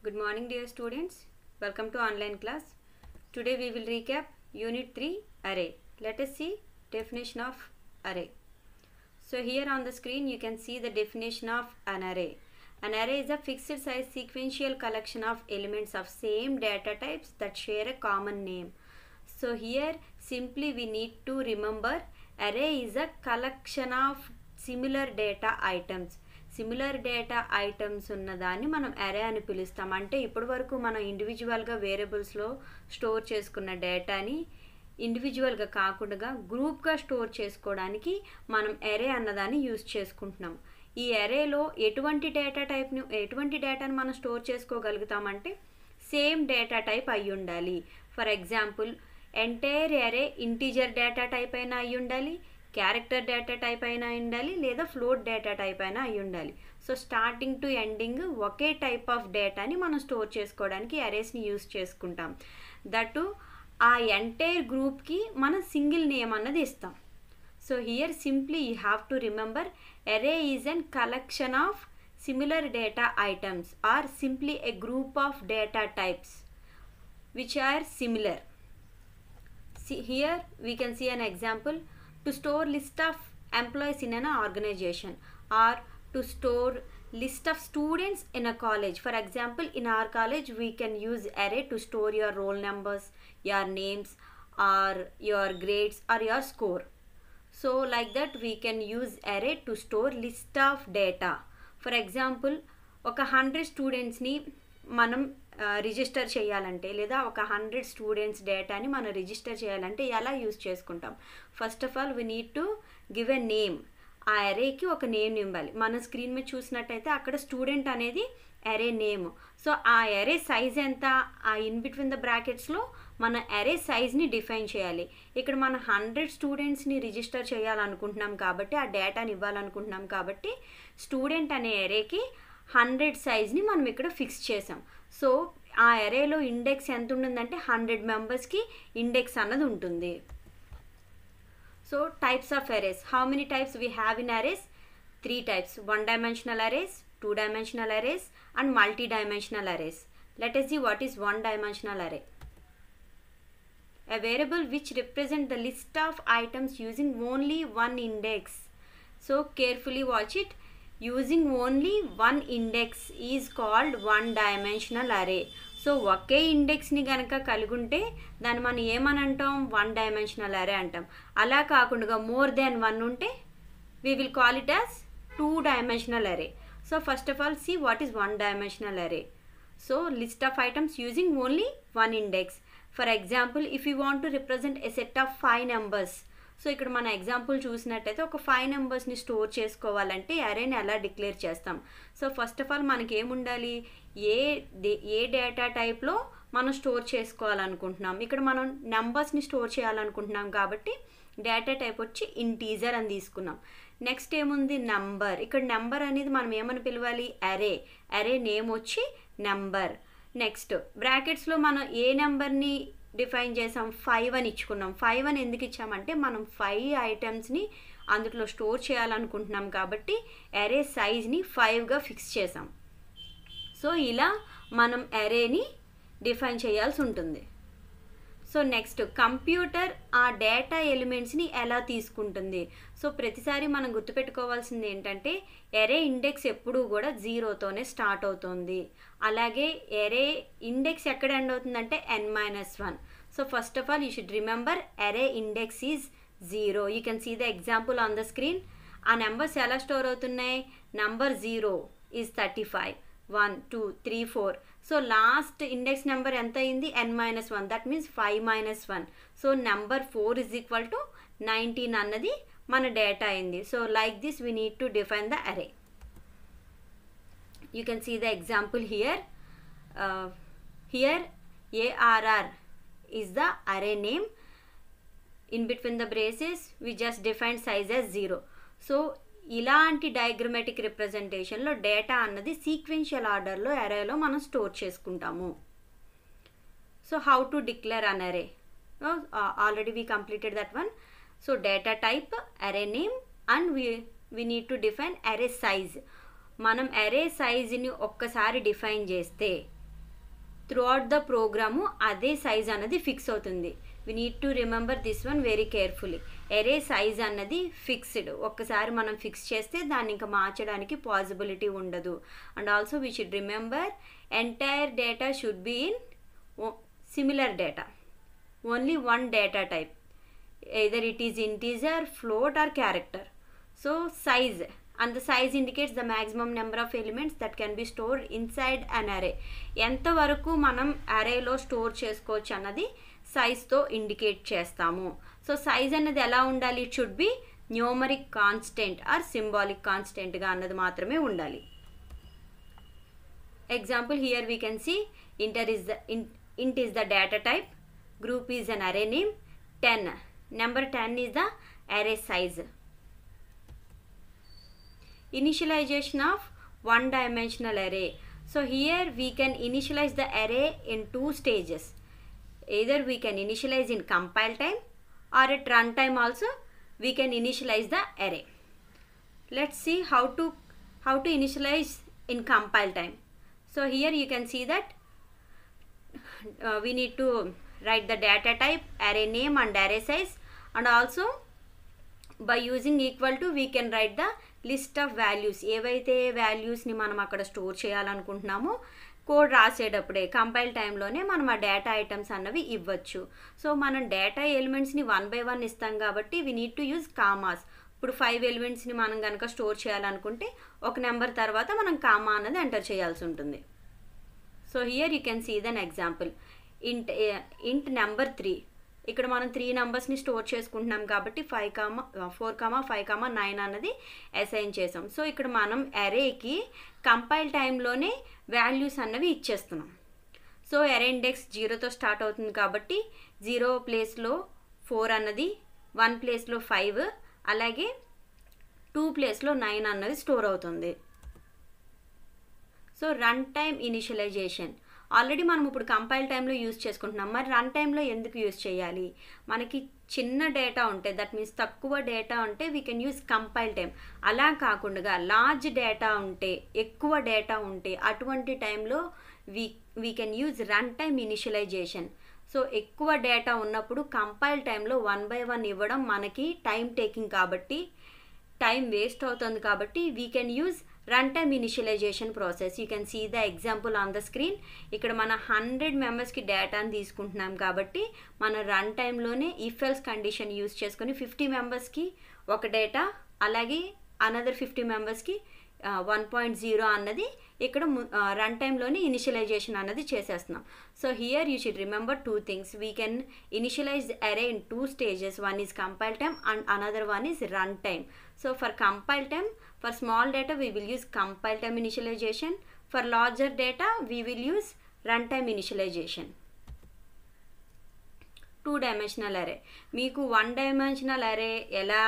Good morning dear students. Welcome to online class. Today we will recap Unit 3 Array. Let us see definition of array. So here on the screen you can see the definition of an array. An array is a fixed size sequential collection of elements of same data types that share a common name. So here simply we need to remember array is a collection of similar data items. Similar data items ఉన్నదాన్ని మనం అరే అని పిలుస్తాం. అంటే ఇప్పటి వరకు మనం ఇండివిజువల్గా వేరియబుల్స్లో స్టోర్ చేసుకున్న డేటాని ఇండివిజువల్గా కాకుండా గ్రూప్గా స్టోర్ చేసుకోవడానికి మనం అరే అన్నదాన్ని యూజ్ చేసుకుంటున్నాం. ఈ అరేలో ఎటువంటి డేటాని మనం స్టోర్ చేసుకోగలుగుతామంటే సేమ్ డేటా టైప్ అయి ఉండాలి. ఫర్ ఎగ్జాంపుల్ ఎంటైర్ అరే ఇంటీజర్ డేటా టైప్ అయినా అయి ఉండాలి, క్యారెక్టర్ డేటా టైప్ అయినా ఉండాలి, లేదా ఫ్లోట్ డేటా టైప్ అయినా అయి ఉండాలి. సో స్టార్టింగ్ టు ఎండింగ్ ఒకే టైప్ ఆఫ్ డేటాని మనం స్టోర్ చేసుకోవడానికి అరేస్ని యూజ్ చేసుకుంటాం. దట్టు ఆ ఎంటైర్ గ్రూప్కి మనం సింగిల్ నేమ్ అన్నది ఇస్తాం. So here simply you have to remember array is an collection of similar data items or simply a group of data types which are similar. Here we can see an example. To store list of employees in an organization or to store list of students in a college. For example, in our college we can use array to store your roll numbers, your names, or your grades or your score. So like that we can use array to store list of data. For example, ఒక 100 స్టూడెంట్స్ని మనం register చేయాలంటే లేదా ఒక 100 students డేటాని మనం register చేయాలంటే ఎలా యూజ్ చేసుకుంటాం? First of all we need to give a name. ఆ అరేకి ఒక నేమ్ ఇవ్వాలి. మన స్క్రీన్ మీద చూసినట్టయితే అక్కడ స్టూడెంట్ అనేది అరే నేమ్. సో ఆ అరే సైజ్ ఎంత, ఆ ఇన్ బిట్వీన్ ద బ్రాకెట్స్లో మన అరే సైజ్ని డిఫైన్ చేయాలి. ఇక్కడ మనం 100 స్టూడెంట్స్ని రిజిస్టర్ చేయాలనుకుంటున్నాం కాబట్టి, ఆ డేటాని ఇవ్వాలనుకుంటున్నాం కాబట్టి స్టూడెంట్ అనే అరేకి 100 సైజ్ని మనం ఇక్కడ ఫిక్స్ చేసాం. సో ఆ అరేలో ఇండెక్స్ ఎంత ఉంటుందంటే 100 మెంబర్స్కి ఇండెక్స్ అన్నది ఉంటుంది. So types of arrays. How many types we have in arrays? 3 types. 1 dimensional arrays, 2 dimensional arrays and multi-dimensional arrays. Let us see what is 1 dimensional array. A variable which represents the list of items using only one index. So carefully watch it. Using only one index is called one dimensional array. So ఒకే ఇండెక్స్ని కనుక కలిగి ఉంటే దాన్ని మనం ఏమని అంటాం? 1 dimensional array అంటాం. అలా కాకుండా మోర్ దెన్ 1 ఉంటే we will call it as 2 dimensional array. So first of all see what is 1 dimensional array. So list of items using only one index. For example, if you want to represent a set of 5 numbers. So ఇక్కడ మన example చూసినట్టయితే ఒక 5 నెంబర్స్ని store చేసుకోవాలంటే అరేని ఎలా declare చేస్తాం? So first of all మనకి ఏముండాలి? ఏ data టైప్లో మనం స్టోర్ చేసుకోవాలనుకుంటున్నాం. ఇక్కడ మనం నెంబర్స్ని స్టోర్ చేయాలనుకుంటున్నాం కాబట్టి డేటా టైప్ వచ్చి ఇంటీజర్ అని తీసుకున్నాం. నెక్స్ట్ ఏముంది? నెంబర్. ఇక్కడ నెంబర్ అనేది మనం ఏమని పిలవాలి? అరే నేమ్ వచ్చి నెంబర్. నెక్స్ట్ బ్రాకెట్స్లో మనం ఏ నెంబర్ని డిఫైన్ చేసాం? 5 అని ఇచ్చుకున్నాం. 5 అని ఎందుకు ఇచ్చామంటే మనం 5 ఐటమ్స్ని అందులో స్టోర్ చేయాలనుకుంటున్నాం కాబట్టి అరే సైజ్ని 5గా ఫిక్స్ చేసాం. సో ఇలా మనం అరేని డిఫైన్ చేయాల్సి ఉంటుంది. సో నెక్స్ట్ కంప్యూటర్ ఆ డేటా ఎలిమెంట్స్ని ఎలా తీసుకుంటుంది? సో ప్రతిసారి మనం గుర్తుపెట్టుకోవాల్సింది ఏంటంటే అరే ఇండెక్స్ ఎప్పుడూ కూడా 0తోనే స్టార్ట్ అవుతుంది. అలాగే అరే ఇండెక్స్ ఎక్కడ ఎండ్ అవుతుందంటే n-1. So first of all you should remember array index is 0. You can see the example on the screen. ఆ నెంబర్స్ ఎలా స్టోర్ అవుతున్నాయి? Number 0 is 35, 1 2 3 4. So last index number ఎంత అయింది? n-1. That means 5-1. So number 4 is equal to 19 అన్నది మన డేటా అయింది. So like this we need to define the array. You can see the example here. Here ARR is the array name. In between the braces we just defined size as 0. So ఇలాంటి diagrammatic రిప్రజెంటేషన్లో data అన్నది sequential ఆర్డర్లో అరేలో మనం store చేసుకుంటాము. So how to declare అన్ అరే? Already we completed that one. So data type, అరే name and we need to define array size. మనం అరే సైజ్ని ఒక్కసారి డిఫైన్ చేస్తే త్రూఅవుట్ ద ప్రోగ్రాము అదే సైజ్ అన్నది ఫిక్స్ అవుతుంది. We need to remember this one very carefully. Array size అన్నది fixed. ఒక్కసారి మనం ఫిక్స్ చేస్తే దాన్ని ఇంకా మార్చడానికి పాసిబిలిటీ ఉండదు. And also we should remember entire data should be in similar data, only one data type, either it is integer, float or character. So size, and the size indicates the maximum number of elements that can be stored inside an array. ఎంత వరకు మనం అరేలో store చేసుకోవచ్చు అన్నది సైజ్తో indicate చేస్తాము. So size అన్నది ఎలా ఉండాలి? It should be numeric constant or symbolic కాన్స్టెంట్గా అన్నది మాత్రమే ఉండాలి. Example here we can see int is the data type, group is an array name, 10, number 10 is the array size. Initialization of one dimensional array. So here we can initialize the array in two stages. Either we can initialize in compile time or at runtime also we can initialize the array. Let's see how to initialize in compile time. So here you can see that we need to write the data type, array name and array size, and also by using equal to we can write the list of values. ఏవైతే వాల్యూస్ని మనం అక్కడ store చేయాలనుకుంటున్నామో code రాసేటప్పుడే compile టైంలోనే మనం ఆ data items అన్నవి ఇవ్వచ్చు. సో మనం డేటా ఎలిమెంట్స్ని 1 by 1 ఇస్తాం కాబట్టి we need to use commas. ఇప్పుడు 5 ఎలిమెంట్స్ని మనం కనుక స్టోర్ చేయాలనుకుంటే ఒక నెంబర్ తర్వాత మనం కామా అన్నది ఎంటర్ చేయాల్సి ఉంటుంది. So here you can see then example int number 3. ఇక్కడ మనం 3 నెంబర్స్ని స్టోర్ చేసుకుంటున్నాం కాబట్టి 4, 5, 9 అన్నది అసైన్ చేసాం. సో ఇక్కడ మనం అరేకి కంపైల్ టైంలోనే వాల్యూస్ అన్నవి ఇచ్చేస్తున్నాం. సో అరే ఇండెక్స్ 0తో స్టార్ట్ అవుతుంది కాబట్టి 0 ప్లేస్లో 4 అన్నది, 1 ప్లేస్లో 5, అలాగే 2 ప్లేస్లో 9 అన్నది స్టోర్ అవుతుంది. So run time initialization already మనం ఇప్పుడు కంపైల్ టైంలో యూజ్ చేసుకుంటున్నాం. మరి రన్ టైంలో ఎందుకు యూజ్ చేయాలి? మనకి చిన్న డేటా ఉంటే, దట్ మీన్స్ తక్కువ డేటా ఉంటే we can use compile time. అలా కాకుండా లార్జ్ డేటా ఉంటే, ఎక్కువ డేటా ఉంటే అటువంటి టైంలో we can use run time initialization. So ఎక్కువ డేటా ఉన్నప్పుడు కంపైల్ టైంలో 1 by 1 ఇవ్వడం మనకి టైం టేకింగ్ కాబట్టి, టైం వేస్ట్ అవుతుంది కాబట్టి we can use runtime initialization process. You can see the example on the screen. ఇక్కడ మన 100 మెంబర్స్కి డేటాని తీసుకుంటున్నాం కాబట్టి మన రన్ టైంలోనే ఇఫ్ ఎల్స్ కండిషన్ యూజ్ చేసుకొని 50 మెంబర్స్కి ఒక డేటా, అలాగే అనదర్ 50 మెంబర్స్కి 1.0 అన్నది ఇక్కడ రన్ టైంలోనే ఇనిషియలైజేషన్ అన్నది చేసేస్తున్నాం. So here you should remember 2 things. We can initialise అరే in 2 stages. One is compile time and another one is run time. So for compile time, for small data we will use compile time initialization. For larger data we will use runtime initialization. 2-dimensional array. మీకు 1-dimensional array ఎలా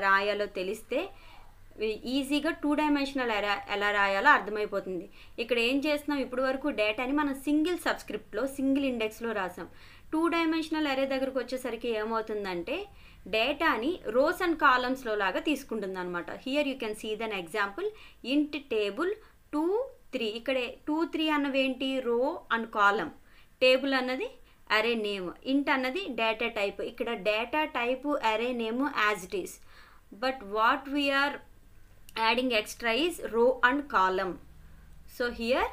రాయాలో తెలిస్తే ఈజీగా 2-dimensional array ఎలా రాయాలో అర్థమైపోతుంది. ఇక్కడ ఏం చేస్తున్నాం, ఇప్పుడు వరకు డేటాని మనం సింగిల్ సబ్స్క్రిప్ట్లో, సింగిల్ ఇండెక్స్లో రాసాం. 2-dimensional array దగ్గరకు వచ్చేసరికి ఏమవుతుందంటే డేటాని రోస్ అండ్ కాలమ్స్లో లాగా తీసుకుంటుంది అనమాట. Here you can see then example int table 2, 3. ఇక్కడ 2, 3 అన్నవి ఏంటి? రో అండ్ కాలమ్. టేబుల్ అన్నది అరే నేమ్, ఇంట్ అన్నది డేటా టైప్. ఇక్కడ data type array name as it is, but what we are adding extra is row and column. So here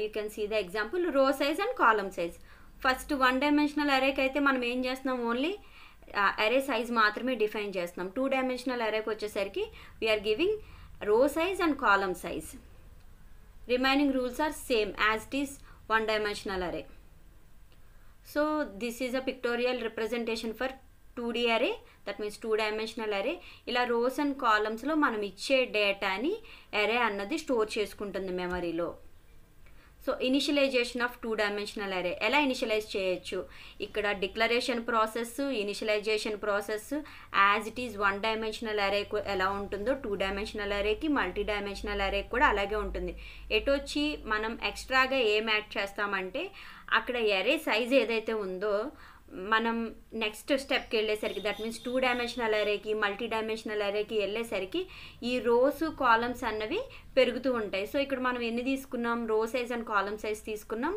you can see the example row size and column size. First 1-dimensional అరేకి అయితే మనం ఏం చేస్తున్నాం, only అరే size మాత్రమే define చేస్తున్నాం. 2-dimensional అరేకి వచ్చేసరికి we are giving row size and column size. Remaining rules are same as it is 1-dimensional array. So this is a pictorial representation for 2D array, that means 2-dimensional array. ఇలా rows and కాలమ్స్లో మనం ఇచ్చే డేటాని array అన్నది store చేసుకుంటుంది మెమరీలో. So initialization of 2-dimensional array ఎలా initialize చేయొచ్చు? ఇక్కడ declaration process, initialization process as it is 1-dimensional arrayకు ఎలా ఉంటుందో 2-dimensional arrayకి, multi-dimensional arrayకి కూడా అలాగే ఉంటుంది. ఎటొచ్చి మనం ఎక్స్ట్రాగా ఏం యాడ్ చేస్తామంటే అక్కడ అరే సైజ్ ఏదైతే ఉందో మనం నెక్స్ట్ స్టెప్కి వెళ్ళేసరికి, దట్ మీన్స్ 2 డైమెన్షనల్ అరేకి మల్టీ డైమెన్షనల్ అరేకి వెళ్ళేసరికి ఈ రోస్ కాలమ్స్ అన్నవి పెరుగుతూ ఉంటాయి. సో ఇక్కడ మనం ఎన్ని తీసుకున్నాం, రో సైజ్ అండ్ కాలమ్ సైజ్ తీసుకున్నాం.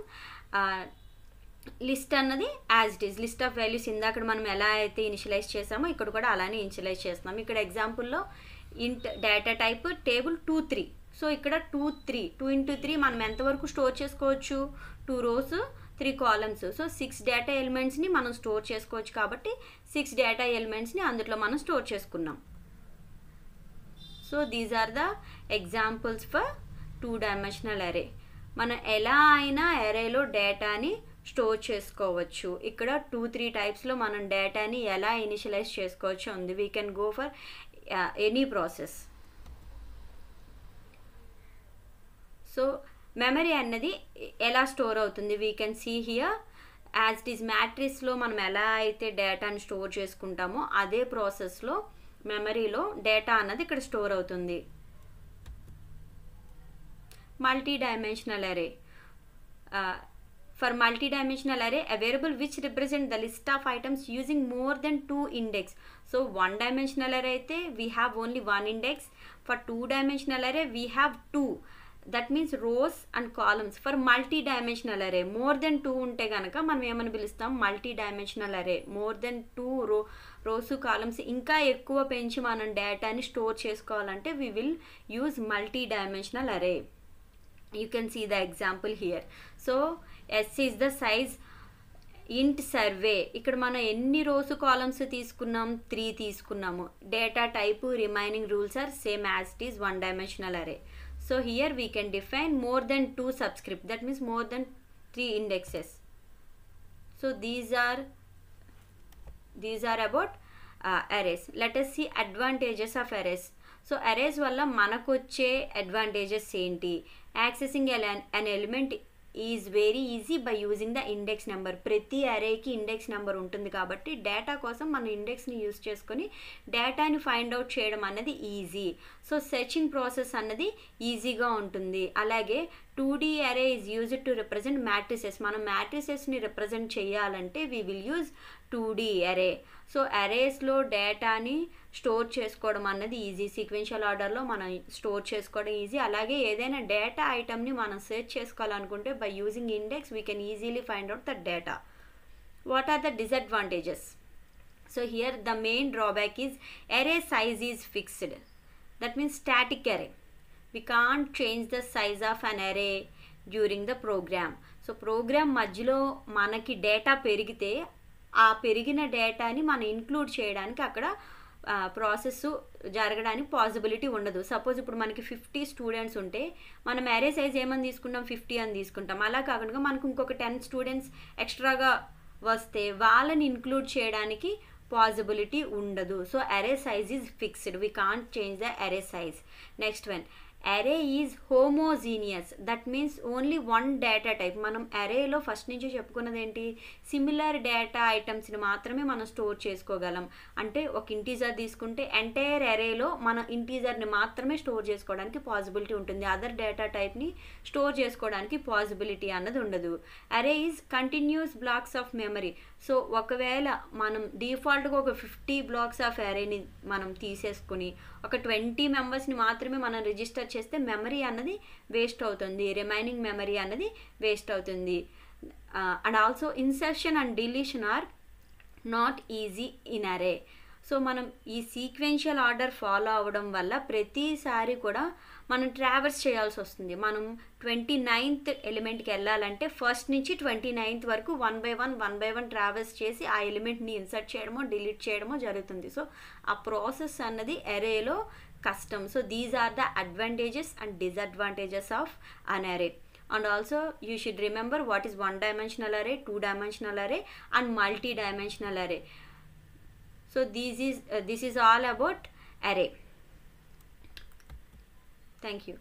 లిస్ట్ అన్నది as it is, list of values ఇందాక మనం ఎలా అయితే ఇనిషియలైజ్ చేసామో ఇక్కడ కూడా అలానే ఇనిషియలైజ్ చేస్తున్నాం. ఇక్కడ ఎగ్జాంపుల్లో ఇంట్ డేటా టైప్ టేబుల్ 2 3. సో ఇక్కడ 2 into 3 మనం ఎంతవరకు స్టోర్ చేసుకోవచ్చు, 2 rows 3 columns. సో 6 డేటా ఎలిమెంట్స్ని మనం స్టోర్ చేసుకోవచ్చు కాబట్టి 6 డేటా ఎలిమెంట్స్ని అందులో మనం స్టోర్ చేసుకున్నాం. So these are the examples for 2 dimensional array. మనం ఎలా అయినా అరేలో డేటాని స్టోర్ చేసుకోవచ్చు. ఇక్కడ 2-3 టైప్స్లో మనం డేటాని ఎలా ఇనిషియలైజ్ చేసుకోవచ్చు ఉంది. We can go for any process. So memory అన్నది ఎలా స్టోర్ అవుతుంది, we can see here as it is. మ్యాట్రిక్స్లో మనం ఎలా అయితే డేటాని స్టోర్ చేసుకుంటామో అదే ప్రాసెస్లో మెమరీలో డేటా అన్నది ఇక్కడ స్టోర్ అవుతుంది. మల్టీ డైమెన్షనల్ అరే. For multi-dimensional array, a variable which represent the list of items using more than 2 index. So one-dimensional array aithe we have only 1 index. For two-dimensional array we have 2. That means rows and columns. For multi-dimensional array more than 2 unte ganaka manam emani pilustam multi-dimensional array. More than 2 rows columns inka ekkuva penchi manam data ni store chesukovalante we will use multi-dimensional array. You can see the example here. So S is the size. Int సర్వే, ఇక్కడ మనం ఎన్ని rows columns తీసుకున్నాం, 3 తీసుకున్నాము. Data type remaining rules are same as it is 1 dimensional array. So here we can define more than 2 subscript, that means more than 3 indexes. So these are about arrays. Let us see advantages of arrays. So arrays వల్ల మనకు వచ్చే advantages ఏంటి? Accessing an element is very easy by using the index number. ప్రతి అరేకి index number ఉంటుంది కాబట్టి data కోసం మనం ఇండెక్స్ని use చేసుకొని డేటాని ఫైండ్ అవుట్ చేయడం అన్నది ఈజీ. సో సెర్చింగ్ ప్రాసెస్ అన్నది ఈజీగా ఉంటుంది. అలాగే 2D అరే is used to represent matrices. మనం మ్యాట్రిసెస్ని రిప్రజెంట్ చేయాలంటే వీ విల్ యూజ్ 2D అరే. సో అరేస్లో డేటాని స్టోర్ చేసుకోవడం అన్నది ఈజీ, సీక్వెన్షియల్ ఆర్డర్లో మనం స్టోర్ చేసుకోవడం ఈజీ. అలాగే ఏదైనా డేటా ఐటమ్ని మనం సెర్చ్ చేసుకోవాలనుకుంటే by using index we can easily find out the data. What are the disadvantages? So here the main drawback is array size is fixed. That means static array. We can't change the size of an array during the program. సో program మధ్యలో మనకి data పెరిగితే ఆ పెరిగిన డేటాని మనం include చేయడానికి అక్కడ ప్రాసెస్ జరగడానికి పాసిబిలిటీ ఉండదు. సపోజ్ ఇప్పుడు మనకి 50 స్టూడెంట్స్ ఉంటే మనం అరే సైజ్ ఏమని తీసుకుంటాం, 50 అని తీసుకుంటాం. అలా కాకుండా మనకు ఇంకొక 10 స్టూడెంట్స్ ఎక్స్ట్రాగా వస్తే వాళ్ళని ఇంక్లూడ్ చేయడానికి పాసిబిలిటీ ఉండదు. సో అరే size is fixed, we can't change the అరే సైజ్. నెక్స్ట్ వన్, అరే is homogeneous. That means only 1 data type. మనం అరేలో ఫస్ట్ నుంచి చెప్పుకున్నది ఏంటి, సిమిలర్ డేటా ఐటమ్స్ని మాత్రమే మనం స్టోర్ చేసుకోగలం. అంటే ఒక ఇంటీజర్ తీసుకుంటే ఎంటైర్ అరేలో మనం ఇంటీజర్ని మాత్రమే స్టోర్ చేసుకోవడానికి పాసిబిలిటీ ఉంటుంది. అదర్ డేటా టైప్ని స్టోర్ చేసుకోవడానికి పాసిబిలిటీ అన్నది ఉండదు. అరే is continuous blocks of memory. So ఒకవేళ మనం డిఫాల్ట్గా ఒక 50 బ్లాక్స్ ఆఫ్ అరేని మనం తీసేసుకుని ఒక 20 మెంబర్స్ని మాత్రమే మనం రిజిస్టర్ చేస్తే మెమరీ అన్నది వేస్ట్ అవుతుంది, రిమైనింగ్ మెమరీ అన్నది వేస్ట్ అవుతుంది. And also insertion and deletion are not easy in array. So మనం ఈ సీక్వెన్షియల్ ఆర్డర్ ఫాలో అవ్వడం వల్ల ప్రతిసారి కూడా మనం ట్రావర్స్ చేయాల్సి వస్తుంది. మనం 29th ఎలిమెంట్కి వెళ్ళాలంటే ఫస్ట్ నుంచి 29th వరకు 1 by 1 ట్రావర్స్ చేసి ఆ ఎలిమెంట్ని ఇన్సర్ట్ చేయడమో డిలీట్ చేయడమో జరుగుతుంది. సో ఆ ప్రాసెస్ అన్నది అరేలో కష్టం. So these are the advantages and disadvantages of an array. And also you should remember what is 1 dimensional array, 2 dimensional array and multi-dimensional array. So this is all about array. Thank you.